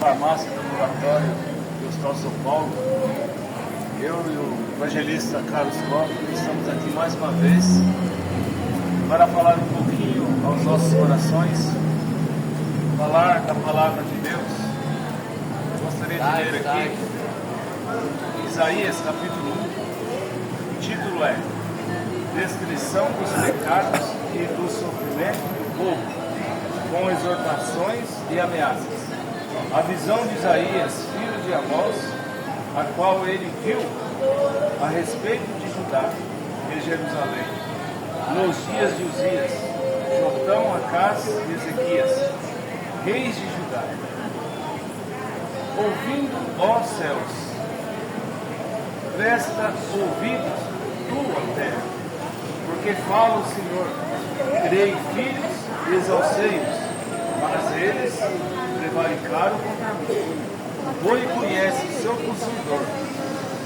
farmácia do ambulatório do Hospital São Paulo. Eu e o evangelista Carlos Lopes estamos aqui mais uma vez para falar um pouquinho aos nossos corações, falar da palavra de Deus. Eu gostaria de ler aqui Isaías capítulo 1, o título é Descrição dos pecados e do sofrimento do povo, com exortações e ameaças. A visão de Isaías, filho de Amós, a qual ele viu a respeito de Judá e Jerusalém, nos dias de Uzias, Jotão, Acás e Ezequias, reis de Judá. Ouvindo, ó céus, presta ouvidos, tua terra, porque fala o Senhor, criei filhos e exalcei-os, mas eles prevaricaram contra mim. O boi conhece o seu consumidor,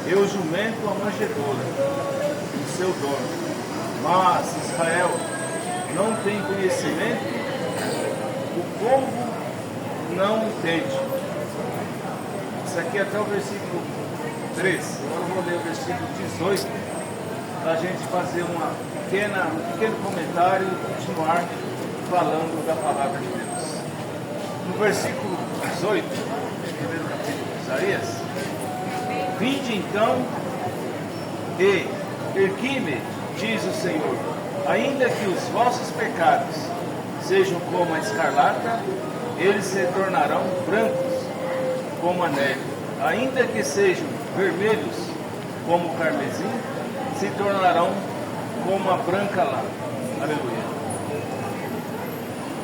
e o jumento a manjedoura, o seu dono. Mas Israel não tem conhecimento, o povo não entende. Isso aqui é até o versículo 3. Agora eu vou ler o versículo 18 para a gente fazer um pequeno comentário e continuar falando da palavra de Deus. No versículo 18, primeiro capítulo de Isaías: Vinde então e ergui-me, diz o Senhor, ainda que os vossos pecados sejam como a escarlata, eles se tornarão brancos como a neve, ainda que sejam vermelhos como o carmesim, se tornarão como a branca lã. Aleluia.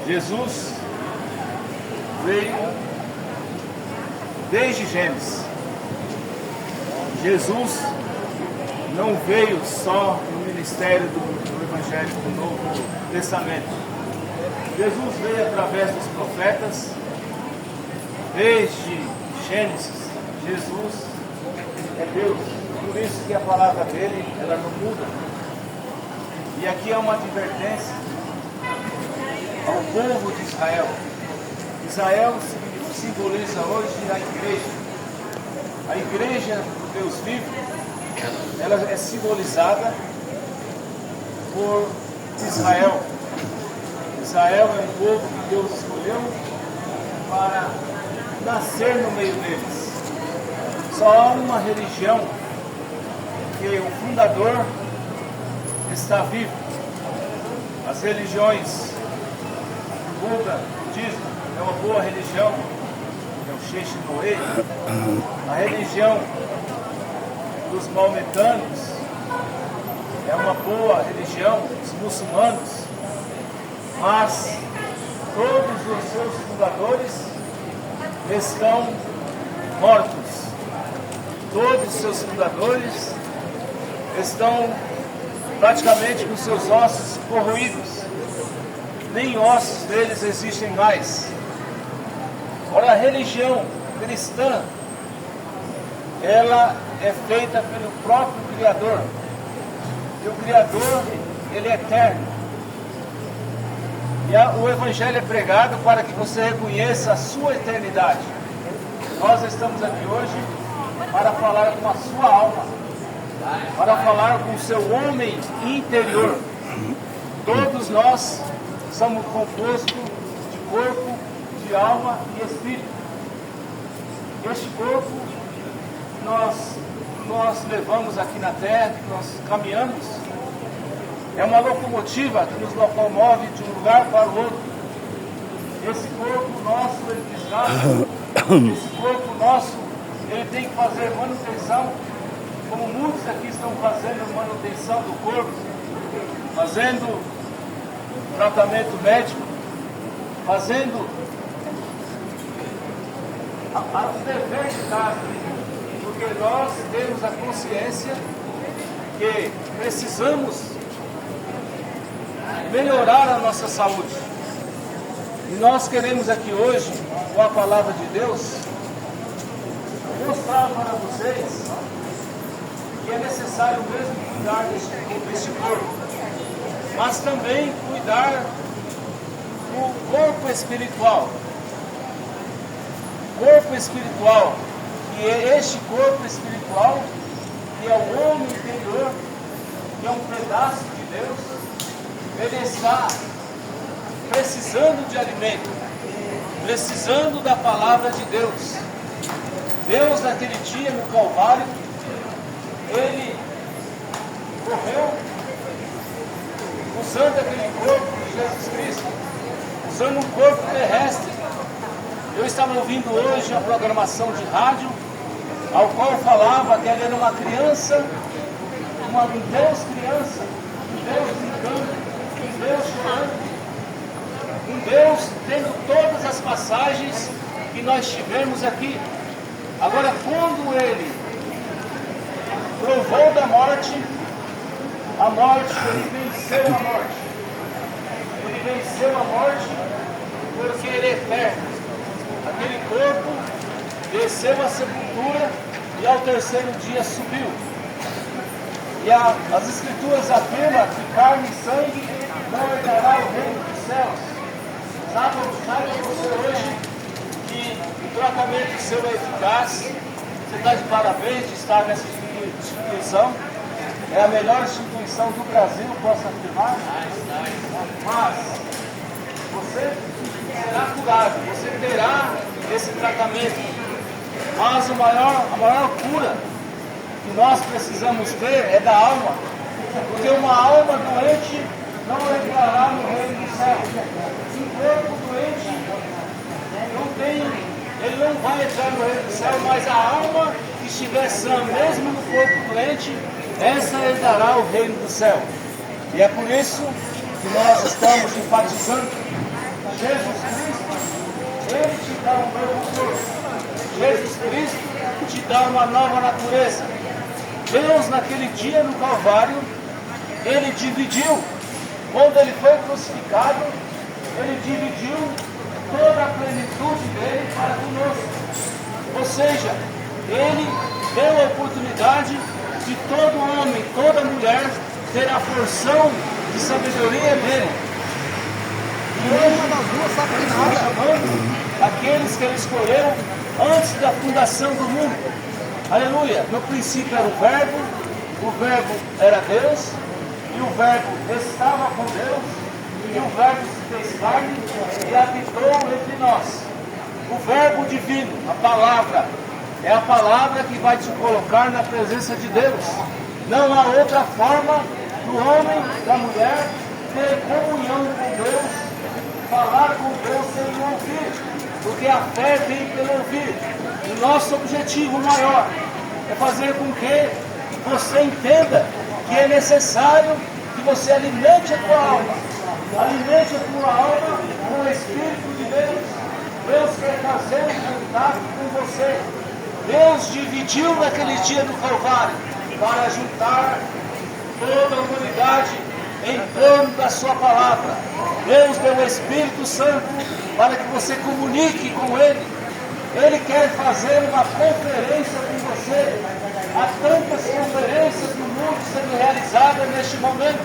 Jesus veio desde Gênesis. Jesus não veio só no ministério do Evangelho do Novo Testamento. Jesus veio através dos profetas, desde Gênesis. Jesus é Deus, por isso que a palavra dele, ela não muda. E aqui é uma advertência ao povo de Israel. Israel simboliza hoje a igreja. A igreja do Deus vivo, ela é simbolizada por Israel. Israel é um povo que Deus escolheu para nascer no meio deles. Só há uma religião que o fundador está vivo. As religiões Buda, budismo, é uma boa religião, é o Sheshinoe. A religião dos maometanos é uma boa religião, os muçulmanos, mas todos os seus fundadores estão mortos. Todos os seus fundadores estão praticamente com seus ossos corroídos. Nem ossos deles existem mais. Ora, a religião cristã, ela é feita pelo próprio Criador. E o Criador, ele é eterno. E o Evangelho é pregado para que você reconheça a sua eternidade. Nós estamos aqui hoje para falar com a sua alma, para falar com o seu homem interior. Todos nós somos compostos de corpo, de alma e espírito. Este corpo nós levamos aqui na terra, que nós caminhamos, é uma locomotiva que nos locomove de um lugar para o outro. Esse corpo nosso, ele desgasta. Esse corpo nosso, ele tem que fazer manutenção, como muitos aqui estão fazendo manutenção do corpo, fazendo tratamento médico, fazendo o dever de casa, porque nós temos a consciência que precisamos melhorar a nossa saúde. E nós queremos aqui hoje, com a palavra de Deus, mostrar para vocês que é necessário mesmo cuidar deste corpo, mas também cuidar do corpo espiritual. corpo espiritual, que é este corpo espiritual, que é o homem interior, que é um pedaço de Deus, ele está precisando de alimento, precisando da palavra de Deus. Deus, naquele dia no Calvário, ele morreu usando aquele corpo de Jesus Cristo, usando um corpo terrestre. Eu estava ouvindo hoje a programação de rádio, ao qual falava que ele era uma criança, um Deus criança, um Deus brincando, um Deus chorando, um Deus tendo todas as passagens que nós tivemos aqui. Agora, quando ele provou da morte, ele venceu a morte. Ele venceu a morte porque ele é eterno. Aquele corpo desceu à sepultura e ao terceiro dia subiu. E as Escrituras afirmam que carne e sangue não herdará o reino dos céus. Sabe você hoje que o tratamento seu é eficaz? Você está de parabéns de estar nessa instituição. É a melhor instituição do Brasil, posso afirmar. Mas você será curado, você terá esse tratamento. Mas a maior cura que nós precisamos ter é da alma. Porque uma alma doente não entrará no reino do céu. Um corpo doente ele não vai entrar no reino do céu, mas a alma que estiver sã, mesmo no corpo doente, essa herdará o reino do céu. E é por isso que nós estamos enfatizando: Jesus Cristo, Ele te dá um novo corpo. Jesus Cristo te dá uma nova natureza. Deus, naquele dia no Calvário, Ele dividiu. Quando Ele foi crucificado, Ele dividiu toda a plenitude dele para conosco. Ou seja, Ele deu a oportunidade de todo homem, toda mulher ter a porção de sabedoria dele. E hoje nós estamos chamando aqueles que Ele escolheu antes da fundação do mundo. Aleluia! No princípio era o Verbo era Deus, e o Verbo estava com Deus, e o Verbo se fez carne e habitou entre nós. O Verbo divino, a palavra, é a palavra que vai te colocar na presença de Deus. Não há outra forma do homem, da mulher, ter comunhão com Deus, falar com Deus sem ouvir, porque a fé vem pelo ouvir. O nosso objetivo maior é fazer com que você entenda que é necessário que você alimente a tua alma. Alimente a tua alma com o Espírito de Deus. Deus quer fazer um contato com você. Deus dividiu naquele dia do Calvário para juntar toda a humanidade em torno da sua palavra. Deus deu o Espírito Santo para que você comunique com Ele. Ele quer fazer uma conferência com você. Há tantas conferências no mundo sendo realizadas neste momento.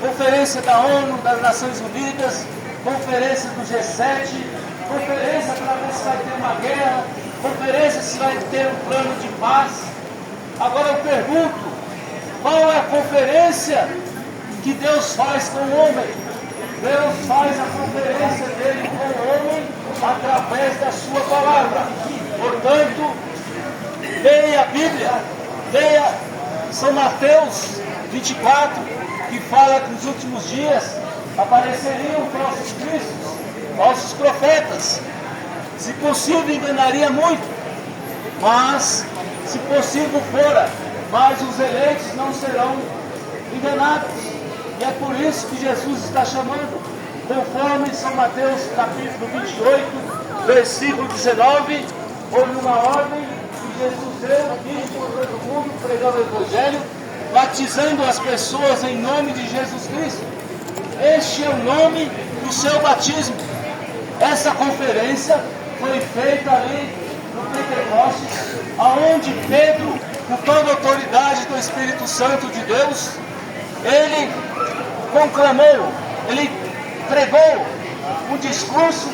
Conferência da ONU, das Nações Unidas, conferência do G7, conferência para ver se vai ter uma guerra, conferência se vai ter um plano de paz. Agora eu pergunto, qual é a conferência que Deus faz com o homem? Deus faz a conferência dele com o homem através da sua palavra. Portanto, leia a Bíblia, leia São Mateus 24, que fala que nos últimos dias apareceriam falsos cristos, falsos profetas. Se possível, enganaria muito, mas se possível fora, mas os eleitos não serão enganados. E é por isso que Jesus está chamando, conforme São Mateus capítulo 28, versículo 19, houve uma ordem que Jesus deu aqui por todo mundo, pregando o Evangelho, batizando as pessoas em nome de Jesus Cristo. Este é o nome do seu batismo. Essa conferência foi feita ali no Pentecostes, aonde Pedro, com toda a autoridade do Espírito Santo de Deus, ele conclamou, ele pregou um discurso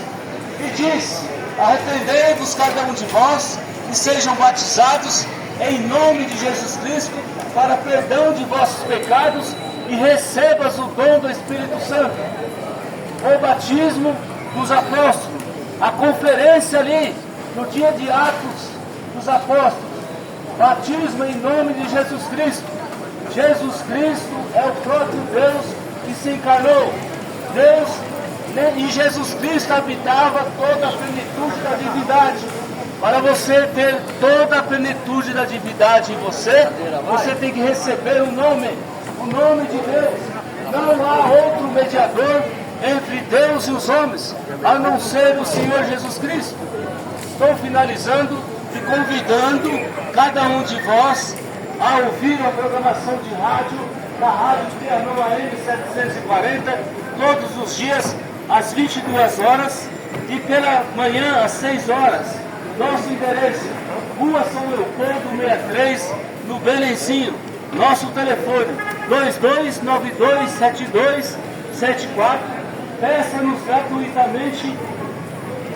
e disse: arrependei-vos cada um de vós e sejam batizados em nome de Jesus Cristo para perdão de vossos pecados e recebas o dom do Espírito Santo. O batismo dos apóstolos, a conferência ali no dia de Atos dos Apóstolos, batismo em nome de Jesus Cristo. Jesus Cristo é o próprio Deus que se encarnou. Deus, em Jesus Cristo habitava toda a plenitude da divindade. Para você ter toda a plenitude da divindade em você, você tem que receber o nome de Deus. Não há outro mediador entre Deus e os homens, a não ser o Senhor Jesus Cristo. Estou finalizando e convidando cada um de vós a ouvir a programação de rádio da Rádio Trianon AM 740, todos os dias às 22 horas e pela manhã às 6 horas. Nosso endereço, Rua São Leopoldo 63, no Belenzinho. Nosso telefone, 22927274. Peça-nos gratuitamente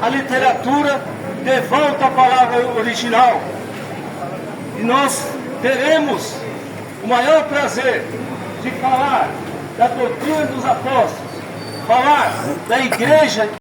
a literatura De Volta à Palavra Original. E nós teremos o maior prazer de falar da doutrina dos apóstolos, falar da igreja